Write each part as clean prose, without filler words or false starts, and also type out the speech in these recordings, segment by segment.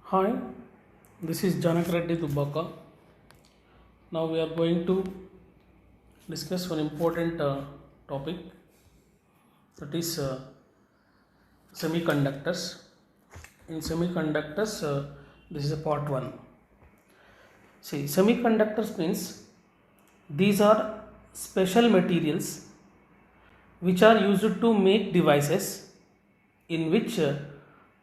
Hi, this is Janak Reddy Dubbaka. Now we are going to discuss one important topic, that is semiconductors. In semiconductors, this is a part 1. See, semiconductors means these are special materials which are used to make devices in which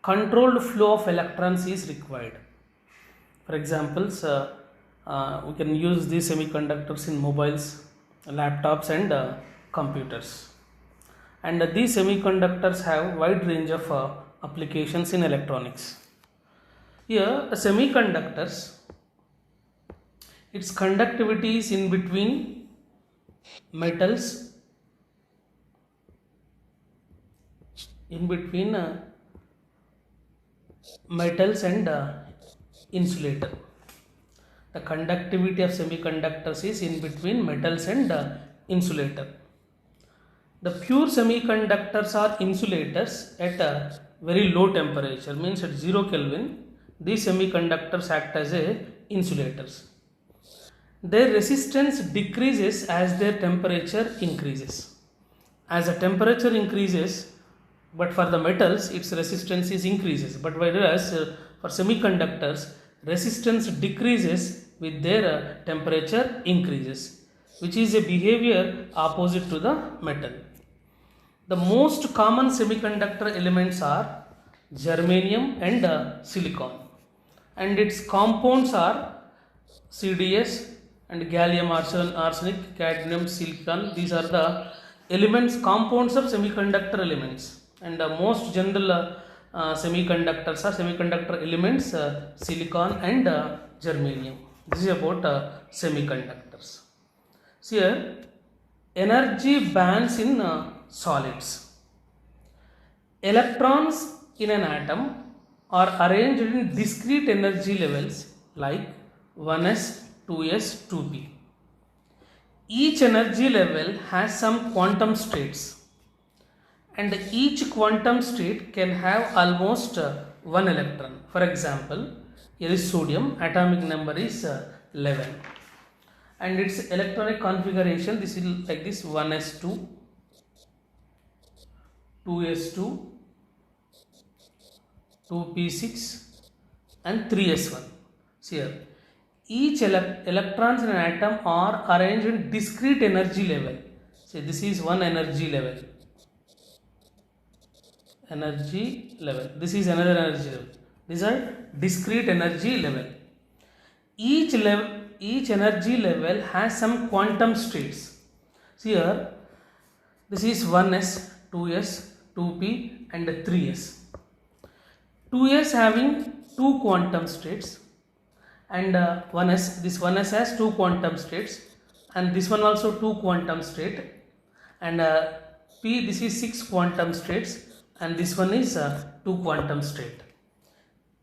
controlled flow of electrons is required. For examples, we can use these semiconductors in mobiles, laptops and computers. And these semiconductors have wide range of applications in electronics. Here, semiconductors, its conductivity is in between metals, metals and insulator. The conductivity of semiconductors is in between metals and insulator. The pure semiconductors are insulators at a very low temperature, means at 0 Kelvin. These semiconductors act as insulators. Their resistance decreases as their temperature increases. As the temperature increases, but for the metals its resistance is increases, but whereas for semiconductors resistance decreases with their temperature increases, which is a behavior opposite to the metal. The most common semiconductor elements are germanium and silicon, and its compounds are CDS and gallium arsenic, cadmium, silicon. These are the elements, compounds of semiconductor elements. And most general semiconductors are semiconductor elements, silicon and germanium. This is about semiconductors. So here, energy bands in solids. Electrons in an atom are arranged in discrete energy levels like 1s, 2s, 2p. Each energy level has some quantum states, and each quantum state can have almost one electron. For example, here is sodium, atomic number is 11, and its electronic configuration, this is like this: 1s2, 2s2, 2p6 and 3s1. See here, each electrons in an atom are arranged in discrete energy level. See, this is one energy level. This is another energy level. These are discrete energy level. Each energy level has some quantum states. See here, this is 1s, 2s, 2p and 3s. 2s having two quantum states, and 1s, this 1s has two quantum states, and this one also two quantum state, and p, this is 6 quantum states, and this one is 2 quantum state.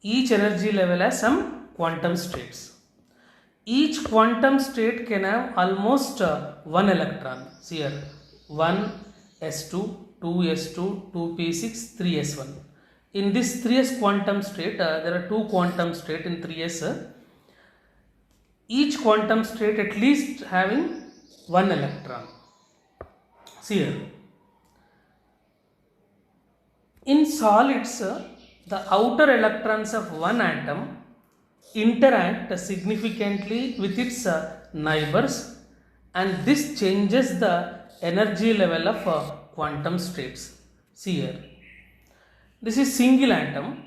Each energy level has some quantum states. Each quantum state can have almost one electron. See here, 1s2, 2s2, 2p6, 3s1. In this 3s quantum state, there are two quantum state in 3s. Each quantum state at least having one electron. See here, in solids, the outer electrons of one atom interact significantly with its neighbors, and this changes the energy level of quantum states. See here, this is single atom.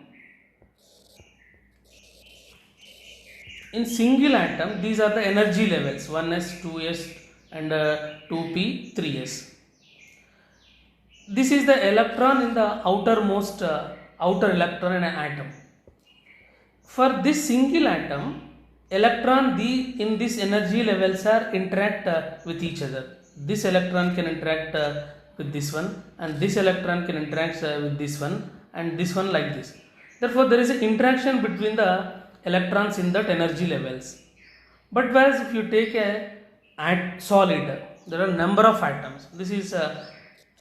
In single atom, these are the energy levels: 1s, 2s and 2p, 3s. This is the electron in the outermost outer electron in an atom. For this single atom, electron in these energy levels are interact with each other. This electron can interact with this one, and this electron can interact with this one, and this one, like this. Therefore, there is an interaction between the electrons in that energy levels. But whereas if you take a solid, there are number of atoms. This is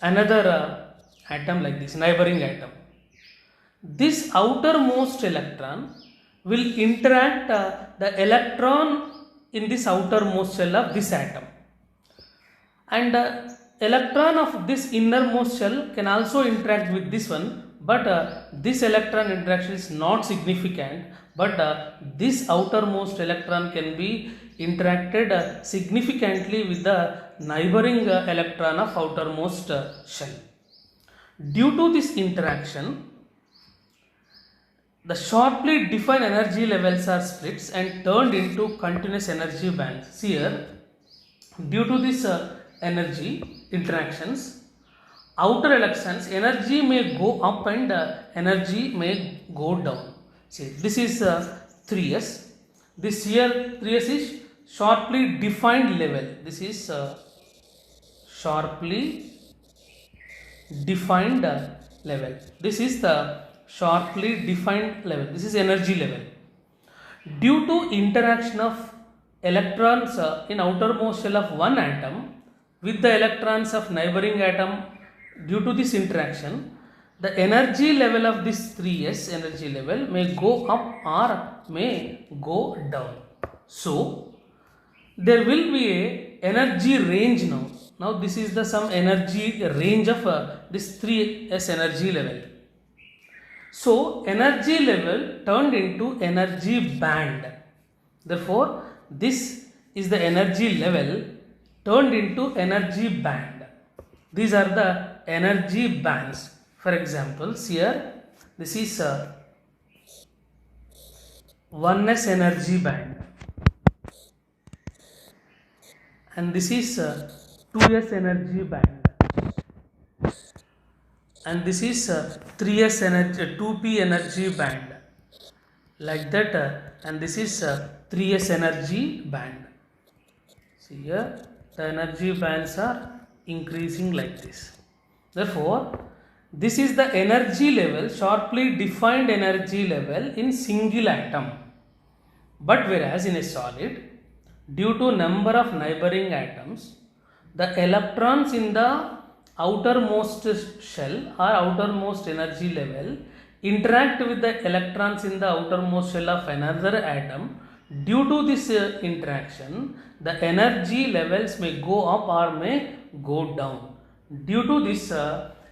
another atom like this, neighboring atom. This outermost electron will interact the electron in this outermost shell of this atom, and electron of this innermost shell can also interact with this one, but this electron interaction is not significant, but this outermost electron can be interacted significantly with the neighboring electron of outermost shell. Due to this interaction, the sharply defined energy levels are split and turned into continuous energy bands. Here, due to this energy interactions, outer electrons energy may go up and energy may go down. See, this is 3s. This here 3s is sharply defined level. This is sharply defined level. This is the sharply defined level. This is energy level. Due to interaction of electrons in outermost shell of one atom with the electrons of neighboring atom, due to this interaction, the energy level of this 3s energy level may go up or may go down. So there will be a energy range now. Now this is the some energy range of this 3s energy level. So energy level turned into energy band. Therefore, this is the energy level turned into energy band. These are the energy bands. For example, here this is 1s energy band, and this is 2s energy band, and this is 3s energy 2p energy band, like that, and this is 3s energy band. See here, the energy bands are increasing like this. Therefore, this is the energy level, sharply defined energy level in single atom. But whereas in a solid, due to number of neighboring atoms, the electrons in the outermost shell or outermost energy level interact with the electrons in the outermost shell of another atom. Due to this interaction, the energy levels may go up or may go down. Due to this,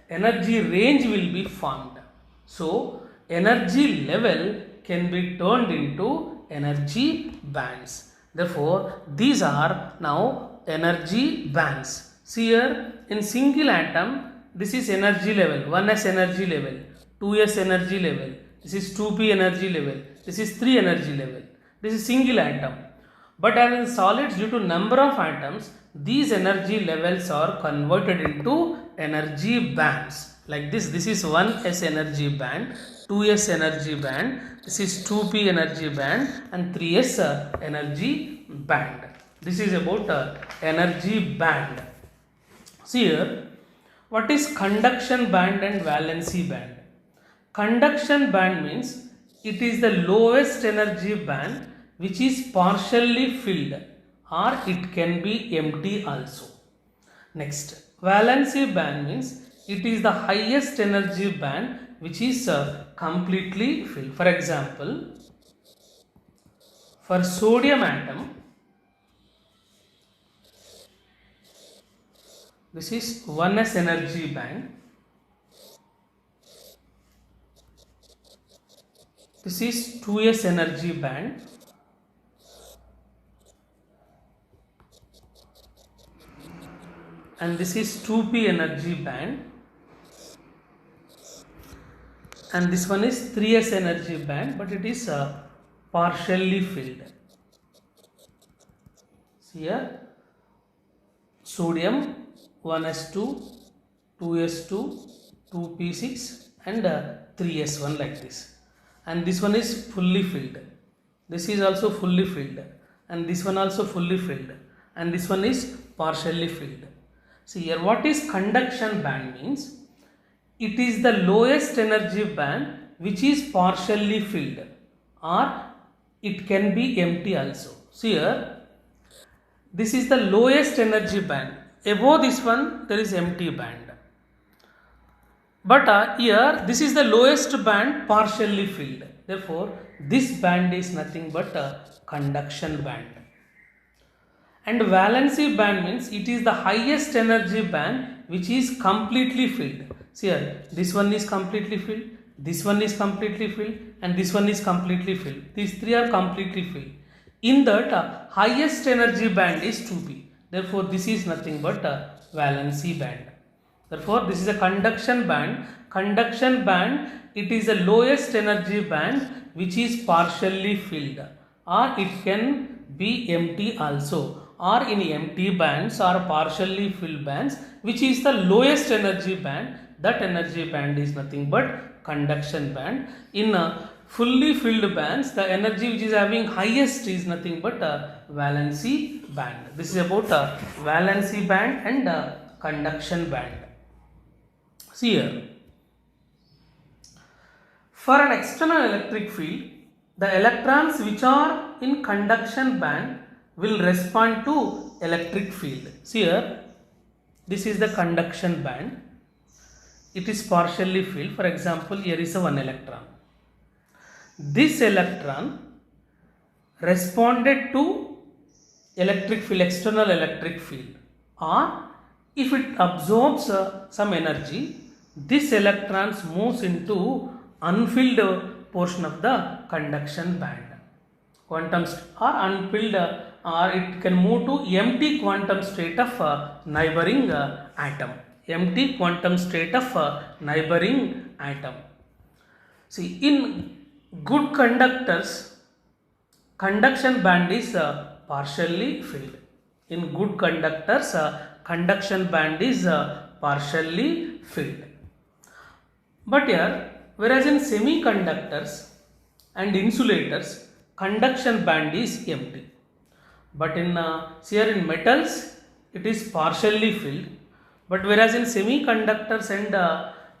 energy range will be formed. So energy level can be turned into energy bands. Therefore, these are now energy bands. See here, in single atom, this is energy level, 1s energy level, 2s energy level, this is 2p energy level, this is 3 energy level. This is single atom. But as in solids, due to number of atoms, these energy levels are converted into energy bands. Like this, this is 1s energy band, 2s energy band, this is 2p energy band, and 3s energy band. This is about energy band. See here, what is conduction band and valency band? Conduction band means it is the lowest energy band which is partially filled, or it can be empty also. Next, valency band means it is the highest energy band which is completely filled. For example, for sodium atom, this is 1s energy band, this is 2s energy band, and this is 2p energy band, and this one is 3s energy band, but it is partially filled. See here, sodium 1s2, 2s2, 2p6, and 3s1 like this, and this one is fully filled. This is also fully filled, and this one also fully filled, and this one is partially filled. See here, what is conduction band means? It is the lowest energy band which is partially filled, or it can be empty also. See here, this is the lowest energy band. Above this one there is empty band, but here this is the lowest band partially filled. Therefore, this band is nothing but a conduction band. And valency band means it is the highest energy band which is completely filled. See here, this one is completely filled, this one is completely filled, and this one is completely filled. These three are completely filled. In that, highest energy band is 2p. Therefore, this is nothing but a valency band. Therefore, this is a conduction band. Conduction band, it is the lowest energy band which is partially filled, or it can be empty also, or in empty bands or partially filled bands, which is the lowest energy band. That energy band is nothing but conduction band. In fully filled bands, the energy which is having highest is nothing but a valency band. This is about a valency band and a conduction band. See here, for an external electric field, the electrons which are in conduction band will respond to electric field. See here, this is the conduction band. It is partially filled. For example, here is a one electron. This electron responded to electric field, external electric field, or if it absorbs some energy, this electron moves into unfilled portion of the conduction band. Quantum or unfilled, or it can move to empty quantum state of neighboring atom. Empty quantum state of neighboring atom. See, in good conductors, conduction band is partially filled. In good conductors, conduction band is partially filled. But here, whereas in semiconductors and insulators, conduction band is empty. But in here in metals, it is partially filled. But whereas in semiconductors and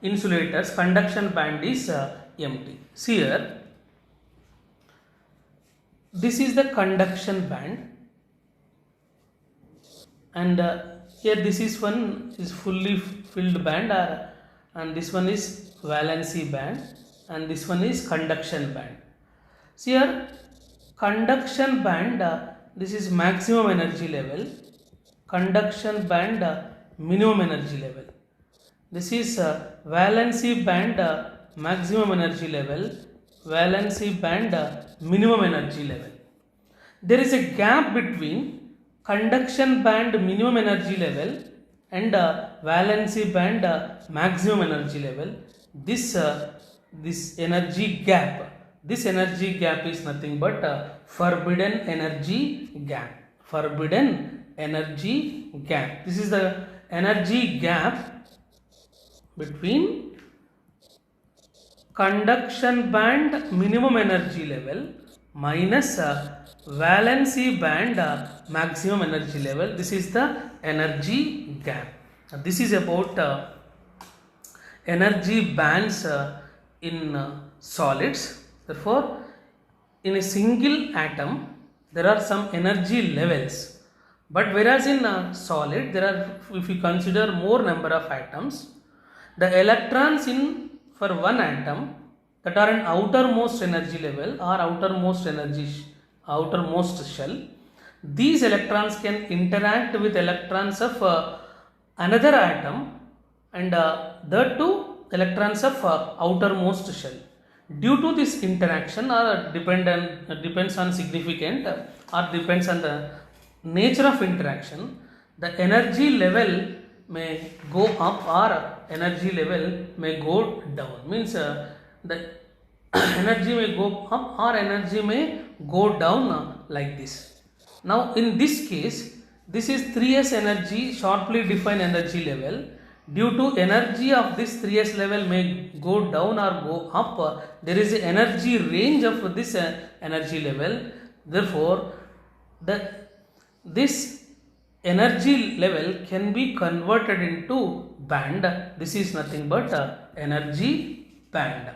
insulators, conduction band is empty. See here, this is the conduction band, and here this is one is fully filled band, and this one is valency band, and this one is conduction band. See here, conduction band, this is maximum energy level, conduction band minimum energy level. This is valency band maximum energy level, valency band minimum energy level. There is a gap between conduction band minimum energy level and valency band maximum energy level. This energy gap, this energy gap is nothing but forbidden energy gap. Forbidden energy gap. This is the energy gap between conduction band minimum energy level minus valency band maximum energy level. This is the energy gap. This is about energy bands in solids. Therefore, in a single atom, there are some energy levels. But whereas in a solid, there are, if you consider more number of atoms, the electrons in for one atom that are in outermost energy level or outermost shell, these electrons can interact with electrons of another atom, and the two electrons of outermost shell. Due to this interaction, or depends on significant or depends on the nature of interaction, the energy level may go up or energy level may go down. Means the energy may go up or energy may go down like this. Now in this case, this is 3s energy, shortly defined energy level. Due to energy of this 3s level may go down or go up, there is an energy range of this energy level. Therefore, this energy level can be converted into band. This is nothing but energy band.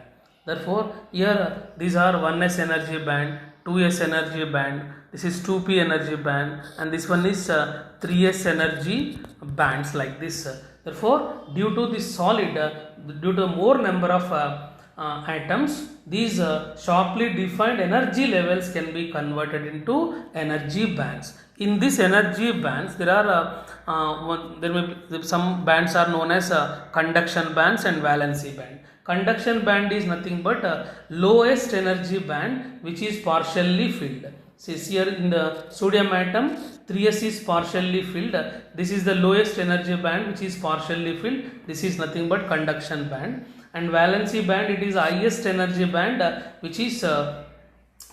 Therefore, here these are 1s energy band, 2s energy band, this is 2p energy band, and this one is 3s energy bands like this. Therefore, due to this solid, due to more number of atoms, these sharply defined energy levels can be converted into energy bands. In this energy bands, there are there may be some bands are known as conduction bands and valency band. Conduction band is nothing but lowest energy band which is partially filled. See here in the sodium atom, 3s is partially filled. This is the lowest energy band which is partially filled. This is nothing but conduction band. And valency band, it is highest energy band which is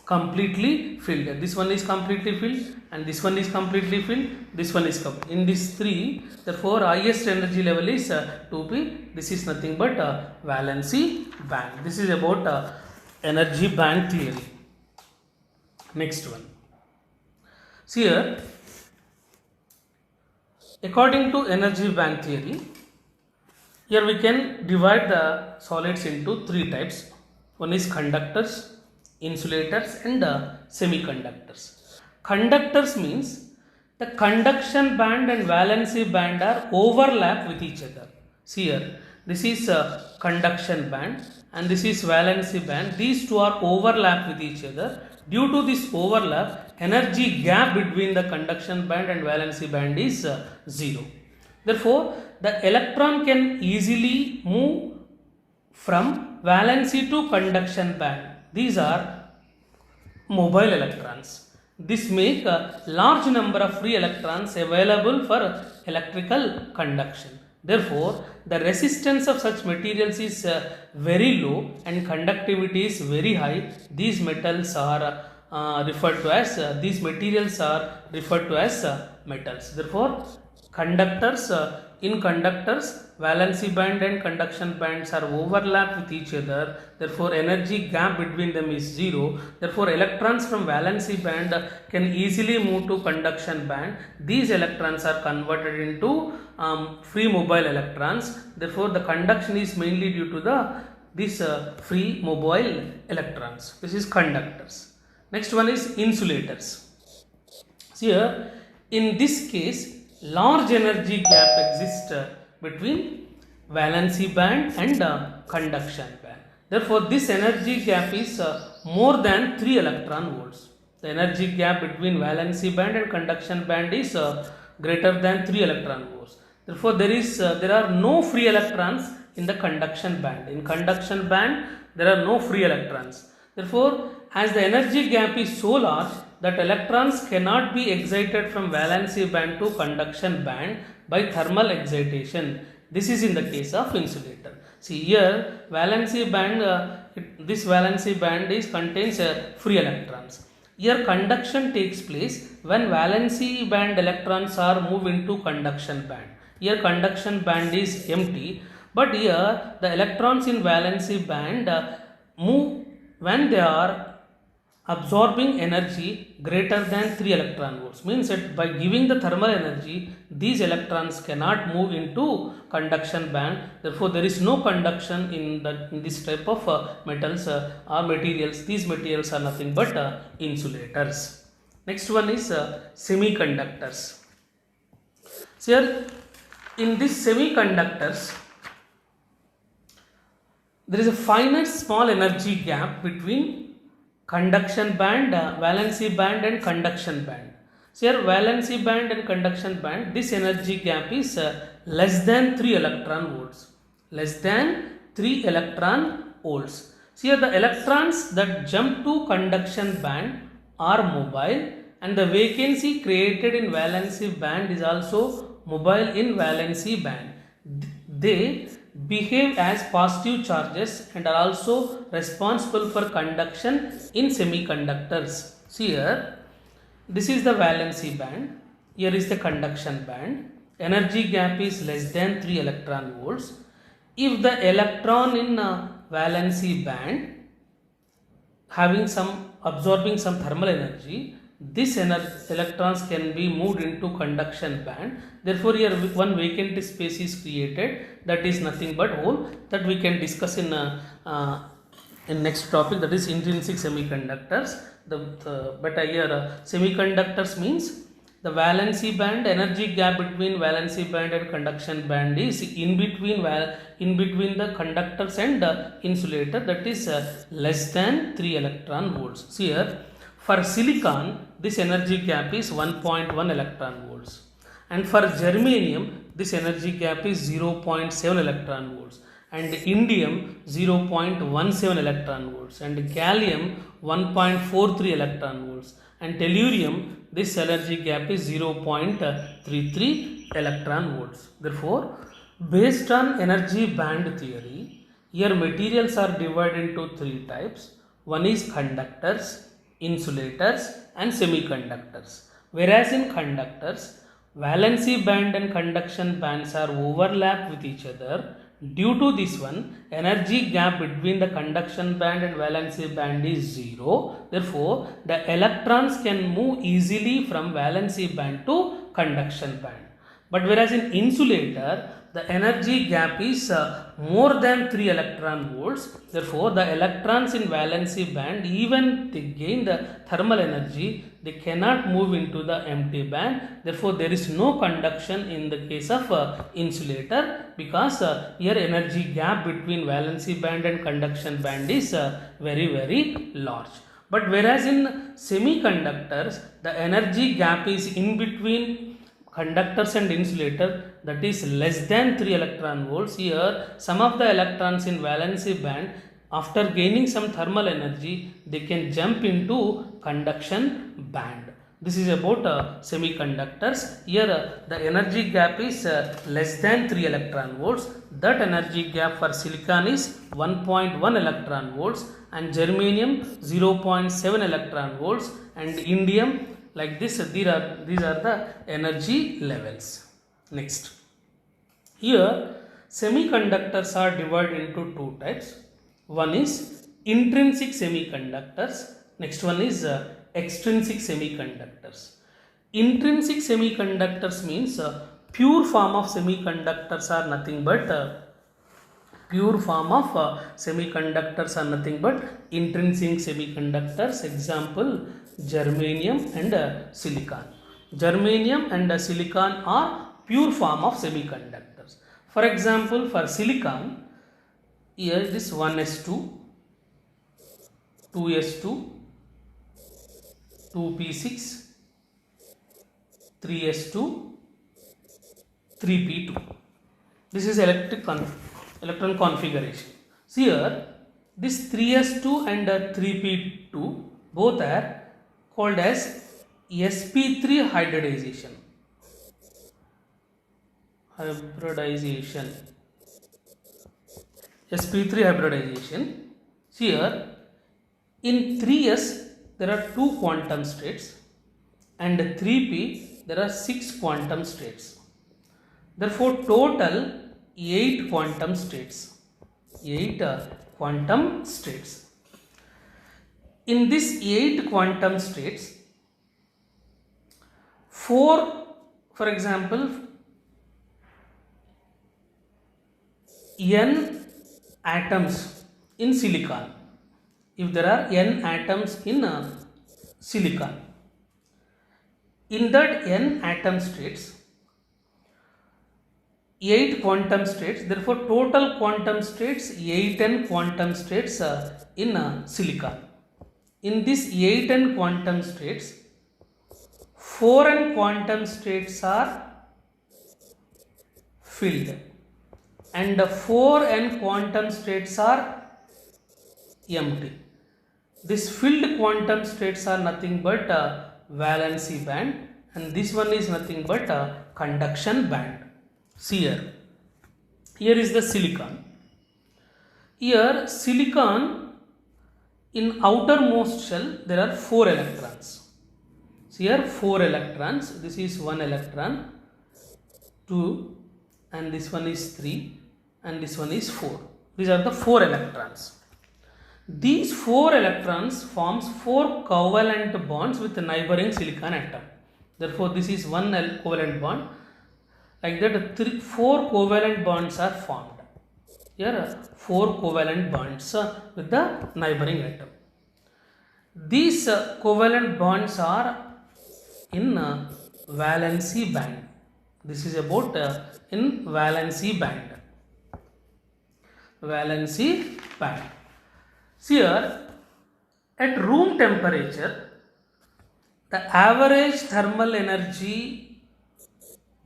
completely filled. This one is completely filled and this one is completely filled. This one is complete. In these three, therefore highest energy level is 2p. This is nothing but valency band. This is about energy band theory. Next one. See here, according to energy band theory, here we can divide the solids into three types. One is conductors, insulators and semiconductors. Conductors means the conduction band and valency band are overlap with each other. See here, this is a conduction band and this is valency band. These two are overlap with each other. Due to this overlap, energy gap between the conduction band and valency band is 0. Therefore, the electron can easily move from valency to conduction band. These are mobile electrons. This makes a large number of free electrons available for electrical conduction. Therefore, the resistance of such materials is very low and conductivity is very high. These metals are referred to as metals. Therefore, conductors, in conductors, valency band and conduction bands are overlap with each other. Therefore, energy gap between them is 0. Therefore, electrons from valency band can easily move to conduction band. These electrons are converted into free mobile electrons. Therefore, the conduction is mainly due to this free mobile electrons. This is conductors. Next one is insulators. See here, in this case, large energy gap exists between valency band and conduction band. Therefore, this energy gap is more than 3 electron volts. The energy gap between valency band and conduction band is greater than 3 electron volts. Therefore, there are no free electrons in the conduction band. In conduction band, there are no free electrons. Therefore, as the energy gap is so large that electrons cannot be excited from valency band to conduction band by thermal excitation. This is in the case of insulator. See here, valency band, this valency band contains free electrons. Here conduction takes place when valency band electrons are moved into conduction band. Here conduction band is empty, but here the electrons in valency band move when they are absorbing energy greater than 3 electron volts. Means that by giving the thermal energy, these electrons cannot move into conduction band. Therefore, there is no conduction in this type of metals or materials. These materials are nothing but insulators. Next one is semiconductors. So here, in these semiconductors, there is a finite small energy gap between conduction band, valency band and conduction band. So here valency band and conduction band, this energy gap is less than 3 electron volts. Less than 3 electron volts. So here the electrons that jump to conduction band are mobile and the vacancy created in valency band is also mobile in valency band. They behave as positive charges and are also responsible for conduction in semiconductors. See here, this is the valency band, here is the conduction band. Energy gap is less than 3 electron volts. If the electron in valency band absorbing some thermal energy, this electrons can be moved into conduction band. Therefore, here one vacant space is created, that is nothing but hole, that we can discuss in next topic, that is intrinsic semiconductors. But here semiconductors means the valency band, energy gap between valency band and conduction band is in between the conductors and insulator, that is less than 3 electron volts. See here, for silicon this energy gap is 1.1 electron volts, and for germanium this energy gap is 0.7 electron volts, and indium 0.17 electron volts, and gallium 1.43 electron volts, and tellurium this energy gap is 0.33 electron volts. Therefore, based on energy band theory, here materials are divided into 3 types. One is conductors, insulators and semiconductors. Whereas in conductors, valency band and conduction bands are overlap with each other. Due to this one, energy gap between the conduction band and valency band is 0. Therefore, the electrons can move easily from valency band to conduction band. But whereas in insulator, the energy gap is more than 3 electron volts. Therefore, the electrons in valency band, even they gain the thermal energy, they cannot move into the empty band. Therefore, there is no conduction in the case of insulator, because here energy gap between valency band and conduction band is very large. But whereas in semiconductors, the energy gap is in between conductors and insulator, that is less than 3 electron volts. Here some of the electrons in valency band, after gaining some thermal energy, they can jump into conduction band. This is about semiconductors. Here the energy gap is less than 3 electron volts. That energy gap for silicon is 1.1 electron volts, and germanium 0.7 electron volts, and indium. Like this, these are the energy levels. Next, here semiconductors are divided into 2 types. One is intrinsic semiconductors. Next one is extrinsic semiconductors. Intrinsic semiconductors means pure form of semiconductors are nothing but intrinsic semiconductors. Example, germanium and silicon. Germanium and silicon are pure form of semiconductors. For example, for silicon, here this 1s2, 2s2, 2p6, 3s2, 3p2. This is electron configuration. See here, this 3s2 and 3p2 both are called as sp3 hybridization. sp3 hybridization. See here, in 3s there are 2 quantum states, and 3p there are 6 quantum states. Therefore, total 8 quantum states. 8 quantum states. In this 8 quantum states, 4, for example, n atoms in silicon. If there are n atoms in silicon, in that n atom states, 8 quantum states. Therefore, total quantum states 8n quantum states in silicon. In this 8n quantum states, 4n quantum states are filled, and 4n quantum states are empty. This filled quantum states are nothing but valency band, and this one is nothing but conduction band. See here, here is the silicon. Here silicon, in outermost shell there are 4 electrons. So here 4 electrons, this is 1 electron, 2, and this one is 3, and this one is 4. These are the 4 electrons. These 4 electrons forms 4 covalent bonds with the neighboring silicon atom. Therefore, this is one covalent bond. Like that, 4 covalent bonds are formed. Here 4 covalent bonds with the neighboring atom. These covalent bonds are in valency band. This is about in valency band. Valency band. See here, at room temperature, the average thermal energy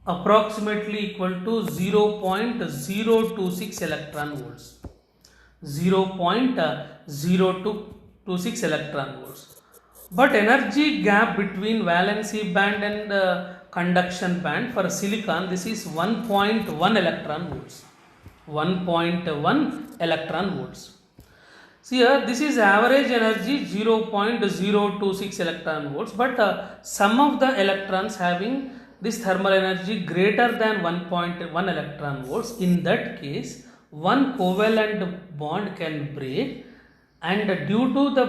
approximately equal to 0.026 electron volts. 0.026 electron volts. But energy gap between valency band and conduction band for silicon, this is 1.1 electron volts. 1.1 electron volts. See here, this is average energy 0.026 electron volts, but some of the electrons having this thermal energy greater than 1.1 electron volts. In that case, one covalent bond can break, and due to the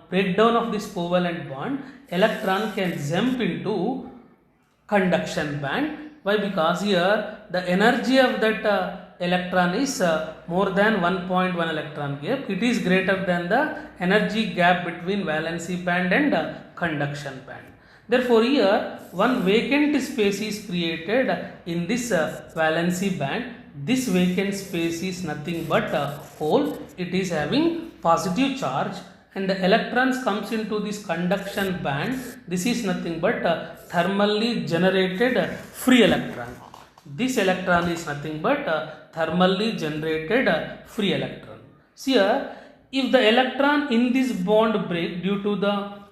breakdown of this covalent bond, electron can jump into conduction band. Why? Because here the energy of that electron is more than 1.1 electron gap. It is greater than the energy gap between valency band and conduction band. Therefore, here one vacant space is created in this valency band. This vacant space is nothing but a hole. It is having positive charge, and the electrons comes into this conduction band. This is nothing but a thermally generated free electron. This electron is nothing but a thermally generated free electron. See here, if the electron in this bond break due to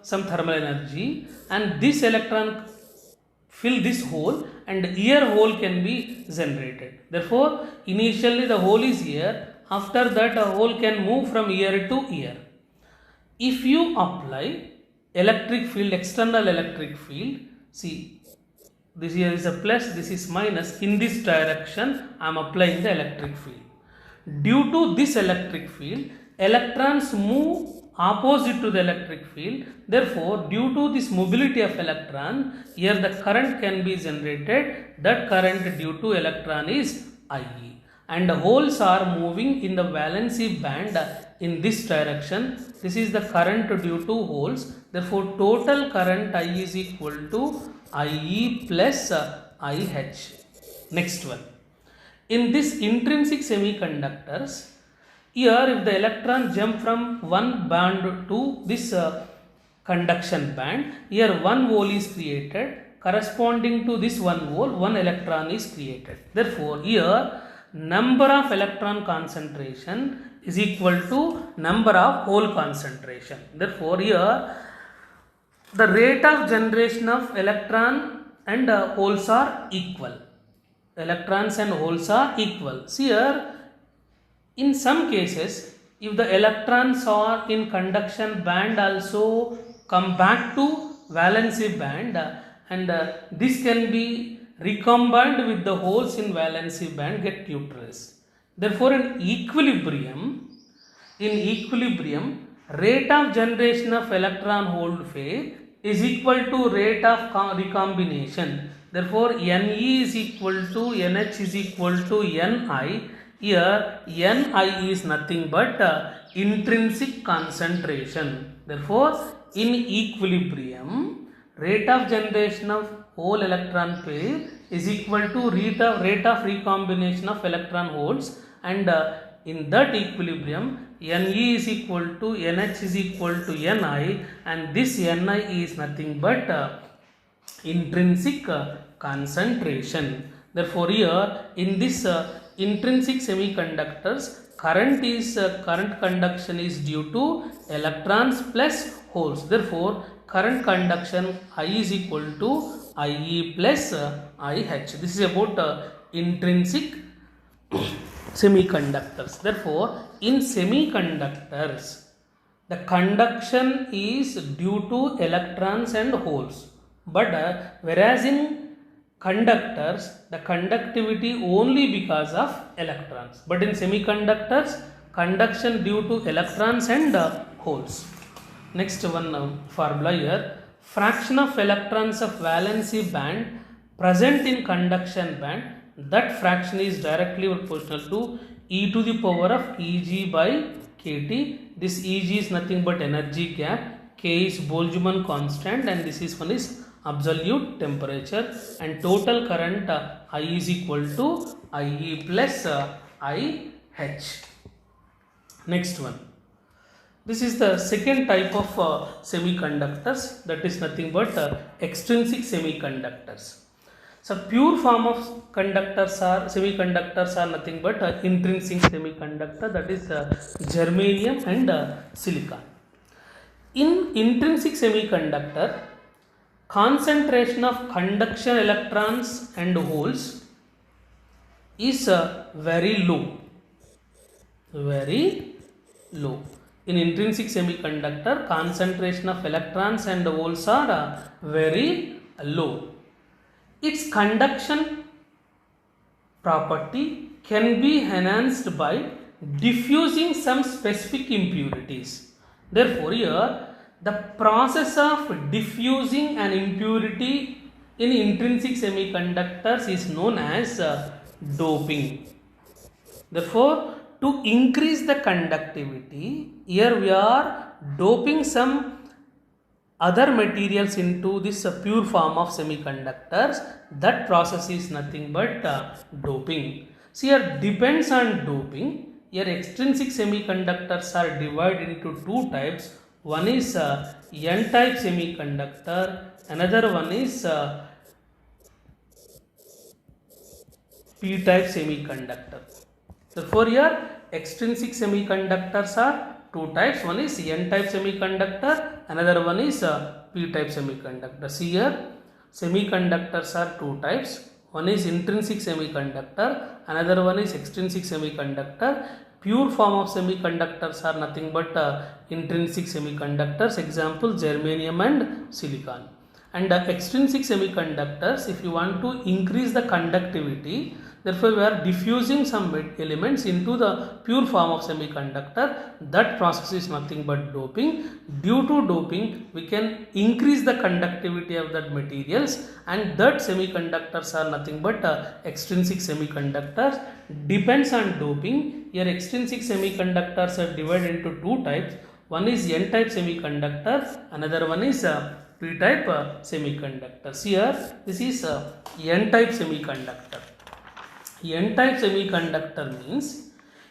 some thermal energy, and this electron fill this hole, and here hole can be generated. Therefore, initially the hole is here. After that, a hole can move from here to here. If you apply electric field, external electric field, see, this here is a plus, this is minus. In this direction, I am applying the electric field. Due to this electric field, electrons move opposite to the electric field. Therefore, due to this mobility of electron, here the current can be generated. That current due to electron is IE. And the holes are moving in the valency band in this direction. This is the current due to holes. Therefore, total current I is equal to IE plus IH. Next one. In this intrinsic semiconductors, here if the electron jump from one band to this conduction band, here one hole is created. Corresponding to this one hole, one electron is created. Therefore, here number of electron concentration is equal to number of hole concentration. Therefore, here the rate of generation of electron and holes are equal. Electrons and holes are equal. See here, in some cases, if the electrons are in conduction band also come back to valency band, and this can be recombined with the holes in valency band, get neutralized. Therefore, in equilibrium, rate of generation of electron hole pair is equal to rate of recombination. Therefore, Ne is equal to Nh is equal to Ni. Here Ni is nothing but intrinsic concentration. Therefore, in equilibrium, rate of generation of whole electron pair is equal to rate of recombination of electron holes, and in that equilibrium, Ne is equal to Nh is equal to Ni, and this Ni is nothing but intrinsic concentration. Therefore, here in this intrinsic semiconductors, current conduction is due to electrons plus holes. Therefore, current conduction I is equal to IE plus IH. This is about intrinsic semiconductors. Therefore, in semiconductors, the conduction is due to electrons and holes. But whereas in conductors, the conductivity only because of electrons. But in semiconductors, conduction due to electrons and holes. Next one formula here. Fraction of electrons of valency band present in conduction band, that fraction is directly proportional to e to the power of Eg by kT. This Eg is nothing but energy gap, K is Boltzmann constant, and this is one is absolute temperature, and total current I is equal to IE plus IH. Next one. This is the second type of semiconductors, that is nothing but extrinsic semiconductors. So pure form of semiconductors are nothing but intrinsic semiconductor, that is germanium and silicon. In intrinsic semiconductor, concentration of conduction electrons and holes is very low. Very low. In intrinsic semiconductor, concentration of electrons and holes are very low. Its conduction property can be enhanced by diffusing some specific impurities. Therefore, here the process of diffusing an impurity in intrinsic semiconductors is known as doping. Therefore, to increase the conductivity, here we are doping some other materials into this pure form of semiconductors. That process is nothing but doping. So here depends on doping. Here extrinsic semiconductors are divided into two types. One is N-type semiconductor, another one is P-type semiconductor. Therefore, here extrinsic semiconductors are two types. One is N-type semiconductor, another one is P-type semiconductor. See here, semiconductors are two types. One is intrinsic semiconductor, another one is extrinsic semiconductor. Pure form of semiconductors are nothing but intrinsic semiconductors. Example, germanium and silicon. And extrinsic semiconductors, if you want to increase the conductivity, therefore we are diffusing some elements into the pure form of semiconductor. That process is nothing but doping. Due to doping, we can increase the conductivity of that materials, and that semiconductors are nothing but extrinsic semiconductors. Depends on doping. Here extrinsic semiconductors are divided into two types. One is N-type semiconductor, another one is P-type semiconductors. Here this is N-type semiconductor. N-type semiconductor means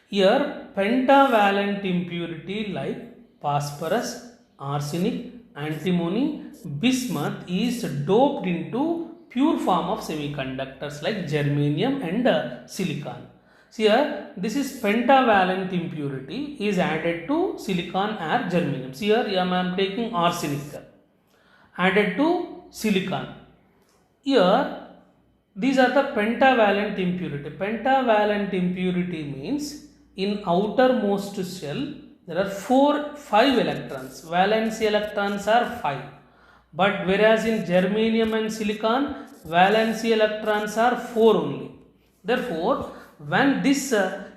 here pentavalent impurity like phosphorus, arsenic, antimony, bismuth is doped into pure form of semiconductors like germanium and silicon. So here this is pentavalent impurity is added to silicon or germanium. So here I am taking arsenic added to silicon. Here these are the pentavalent impurity. Pentavalent impurity means in outermost shell there are 5 electrons. Valency electrons are 5. But whereas in germanium and silicon, valency electrons are 4 only. Therefore, when this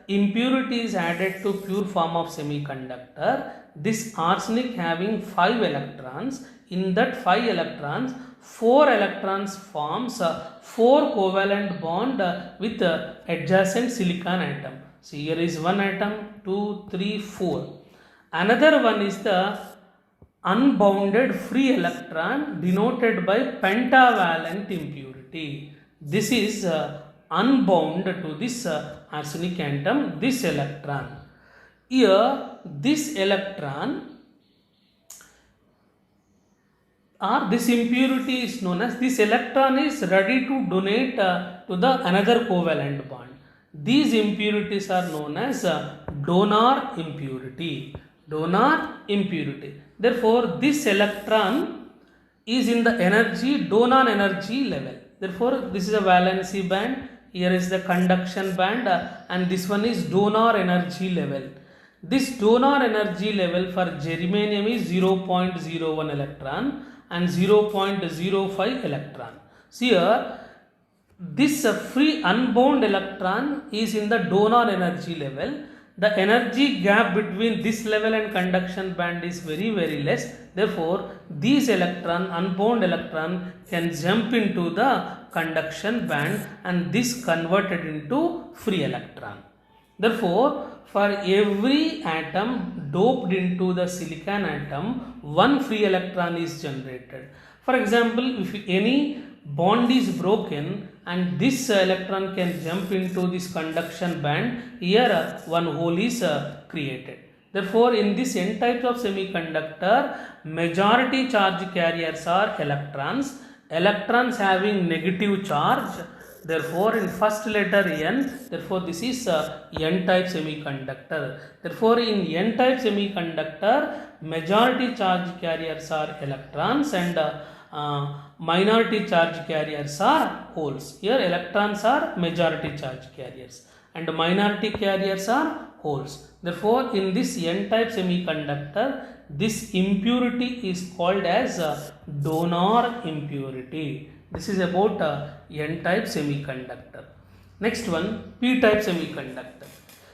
impurity is added to pure form of semiconductor, this arsenic having 5 electrons, in that 5 electrons, 4 electrons forms 4 covalent bond with adjacent silicon atom. So here is one atom, 2, 3, 4. Another one is the unbounded free electron denoted by pentavalent impurity. This is unbound to this arsenic atom, this electron. Here this electron or this impurity is known as, this electron is ready to donate to the another covalent bond. These impurities are known as donor impurity. Donor impurity. Therefore, this electron is in the energy, donor energy level. Therefore, this is a valency band, here is the conduction band, and this one is donor energy level. This donor energy level for germanium is 0.01 electron and 0.05 electron. So here this free unbound electron is in the donor energy level. The energy gap between this level and conduction band is very less. Therefore, these unbound electron can jump into the conduction band and this converted into free electron. Therefore, for every atom doped into the silicon atom, one free electron is generated. For example, if any bond is broken and this electron can jump into this conduction band, here one hole is created. Therefore, in this n types of semiconductor, majority charge carriers are electrons. Electrons having negative charge. Therefore, in first letter N, therefore this is N type semiconductor. Therefore, in N type semiconductor, majority charge carriers are electrons and minority charge carriers are holes. Here electrons are majority charge carriers and minority carriers are holes. Therefore, in this N type semiconductor, this impurity is called as donor impurity. This is about N type semiconductor. Next one, P type semiconductor.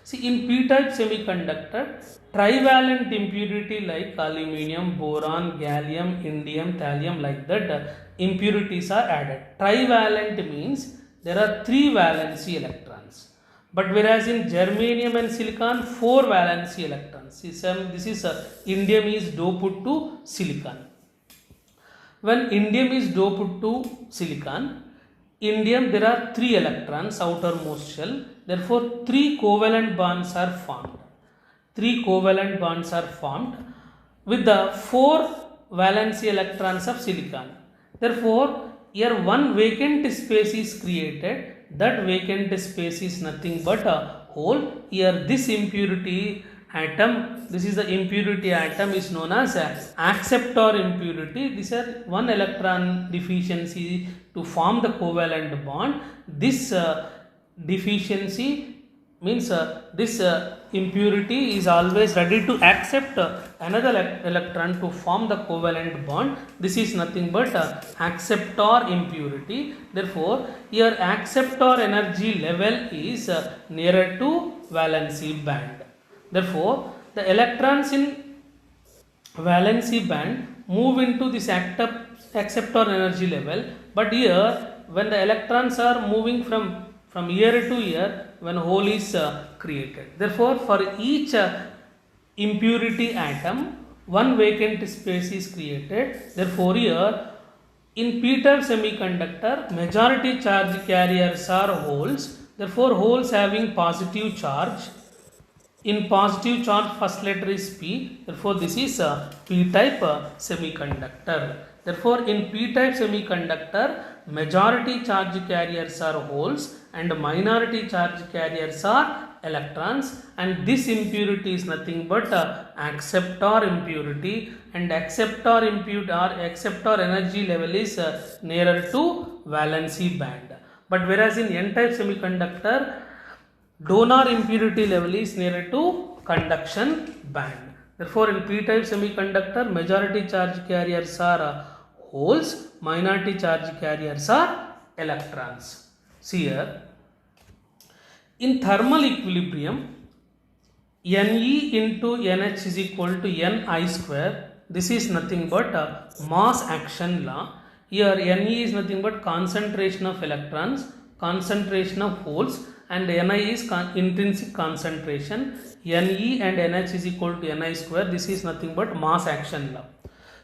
See, in P type semiconductor, trivalent impurity like aluminum, boron, gallium, indium, thallium, like that impurities are added. Trivalent means there are 3 valency electrons. But whereas in germanium and silicon, 4 valency electrons. This is indium is doped to silicon. When indium is doped to silicon, indium there are 3 electrons outermost shell. Therefore, 3 covalent bonds are formed. 3 covalent bonds are formed with the 4 valency electrons of silicon. Therefore, here one vacant space is created. That vacant space is nothing but a hole. Here this impurity atom, this is the impurity atom, is known as acceptor impurity. This is one electron deficiency to form the covalent bond. This deficiency means this impurity is always ready to accept another electron to form the covalent bond. This is nothing but acceptor impurity. Therefore, here acceptor energy level is nearer to valency band. Therefore, the electrons in valency band move into this acceptor energy level, but here when the electrons are moving from here to here, when hole is created. Therefore, for each impurity atom, one vacant space is created. Therefore, here in p-type semiconductor, majority charge carriers are holes. Therefore, holes having positive charge. In positive charge, first letter is P. Therefore, this is a p-type semiconductor. Therefore, in p-type semiconductor, majority charge carriers are holes and minority charge carriers are electrons, and this impurity is nothing but acceptor impurity, and acceptor impurity or acceptor energy level is nearer to valency band. But whereas in n-type semiconductor, donor impurity level is nearer to conduction band. Therefore, in p-type semiconductor, majority charge carriers are holes, minority charge carriers are electrons. See here, in thermal equilibrium, Ne into NH is equal to Ni square. This is nothing but mass action law. Here Ne is nothing but concentration of electrons, concentration of holes, and Ni is intrinsic concentration. Ne and NH is equal to Ni square. This is nothing but mass action law.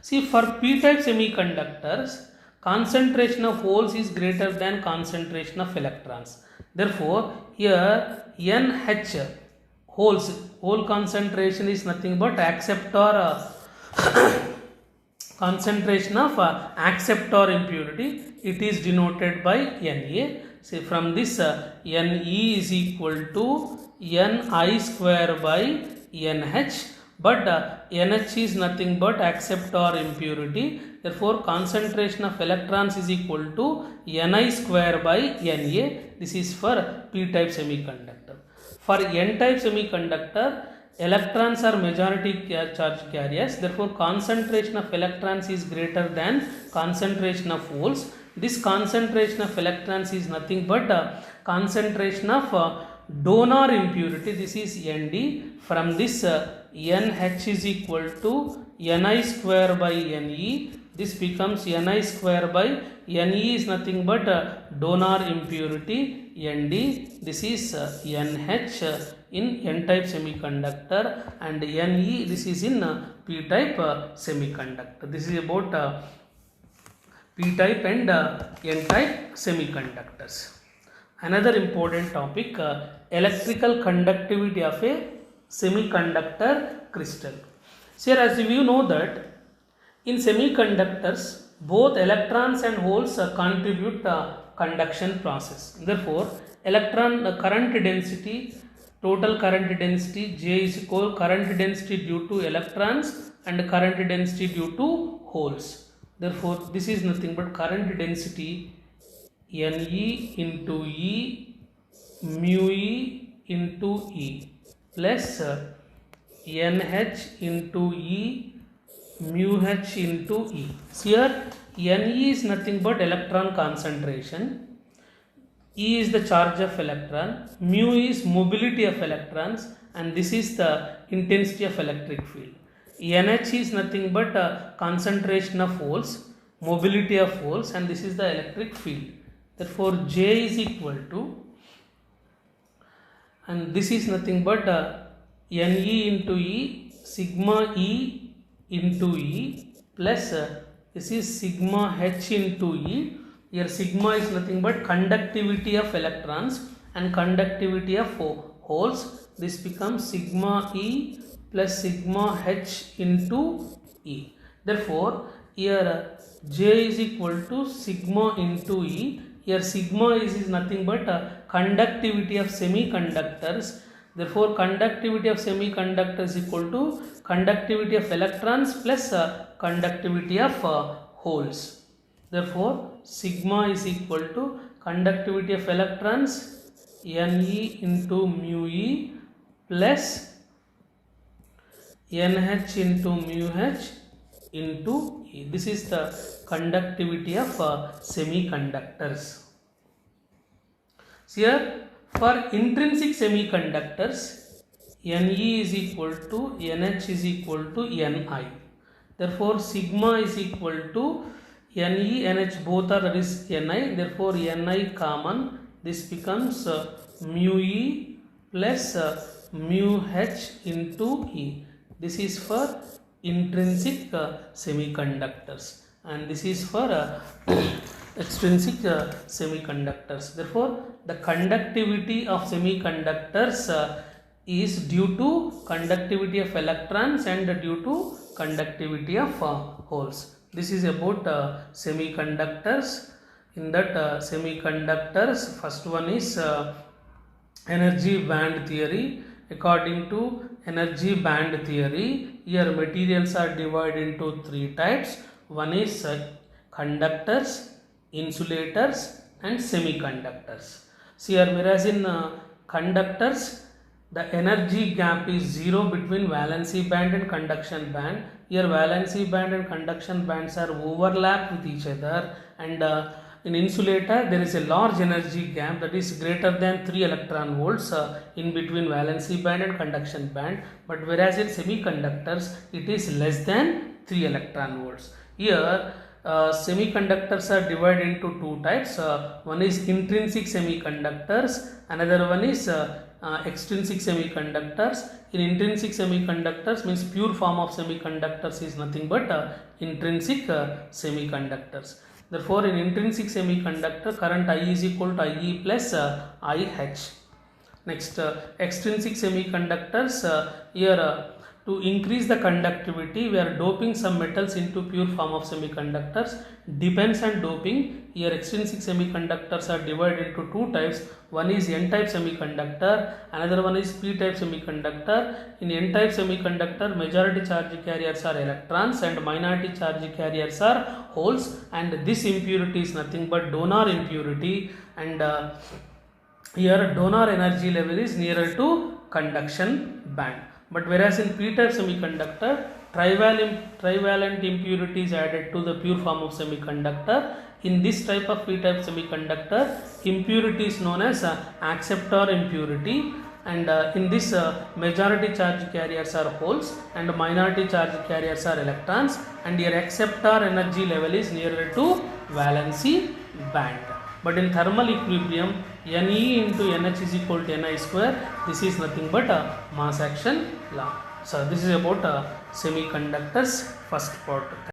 See, for p-type semiconductors, concentration of holes is greater than concentration of electrons. Therefore, here NH hole concentration is nothing but acceptor concentration of acceptor impurity. It is denoted by Na. Say from this Ne is equal to Ni square by NH. But NH is nothing but acceptor impurity. Therefore, concentration of electrons is equal to Ni square by Na. This is for p-type semiconductor. For n-type semiconductor, electrons are majority charge carriers. Therefore, concentration of electrons is greater than concentration of holes. This concentration of electrons is nothing but concentration of donor impurity. This is Nd. From this NH is equal to Ni square by Ne. This becomes Ni square by Ne is nothing but donor impurity Nd. This is NH in n-type semiconductor, and Ne this is in p-type semiconductor. This is about p-type and n-type semiconductors. Another important topic, electrical conductivity of a semiconductor crystal. So here, as you know that in semiconductors, both electrons and holes contribute conduction process. Therefore, electron current density, total current density J is equal current density due to electrons and current density due to holes. Therefore, this is nothing but current density Ne into E mu E into E plus NH into E mu H into E. So here Ne is nothing but electron concentration, E is the charge of electron, mu is mobility of electrons, and this is the intensity of electric field. NH is nothing but concentration of holes, mobility of holes, and this is the electric field. Therefore, J is equal to, and this is nothing but Ne into E sigma E into E plus this is sigma H into E. Here sigma is nothing but conductivity of electrons and conductivity of holes. This becomes sigma E plus sigma H into E. Therefore, here J is equal to sigma into E. Here sigma is nothing but conductivity of semiconductors. Therefore, conductivity of semiconductors is equal to conductivity of electrons plus conductivity of holes. Therefore, sigma is equal to conductivity of electrons Ne into mu E plus NH into mu H into E. This is the conductivity of semiconductors. So here, for intrinsic semiconductors, Ne is equal to NH is equal to Ni. Therefore, sigma is equal to Ne, NH both are, that is Ni. Therefore, Ni common. This becomes mu E plus mu H into E. This is for intrinsic semiconductors, and this is for extrinsic semiconductors. Therefore, the conductivity of semiconductors is due to conductivity of electrons and due to conductivity of holes. This is about semiconductors. In that semiconductors, first one is energy band theory. According to energy band theory, here materials are divided into three types. One is conductors, insulators, and semiconductors. See here, whereas in conductors, the energy gap is zero between valency band and conduction band. Here valency band and conduction bands are overlapped with each other, and in insulator there is a large energy gap that is greater than 3 electron volts in between valency band and conduction band, but whereas in semiconductors it is less than 3 electron volts. Here semiconductors are divided into two types. One is intrinsic semiconductors, another one is extrinsic semiconductors. In intrinsic semiconductors means pure form of semiconductors is nothing but intrinsic semiconductors. Therefore, in intrinsic semiconductor, current I is equal to IE plus IH. Next, extrinsic semiconductors, here to increase the conductivity, we are doping some metals into pure form of semiconductors. Depends on doping. Here extrinsic semiconductors are divided into two types. One is N-type semiconductor, another one is P-type semiconductor. In N-type semiconductor, majority charge carriers are electrons and minority charge carriers are holes, and this impurity is nothing but donor impurity, and here donor energy level is nearer to conduction band. But whereas in P-type semiconductor, trivalent impurity is added to the pure form of semiconductor. In this type of P-type semiconductor, impurity is known as acceptor impurity, and in this majority charge carriers are holes and minority charge carriers are electrons, and your acceptor energy level is nearer to valency band. But in thermal equilibrium, Ne into NH is equal to Ni square. This is nothing but a mass action law. So this is about semiconductors first part.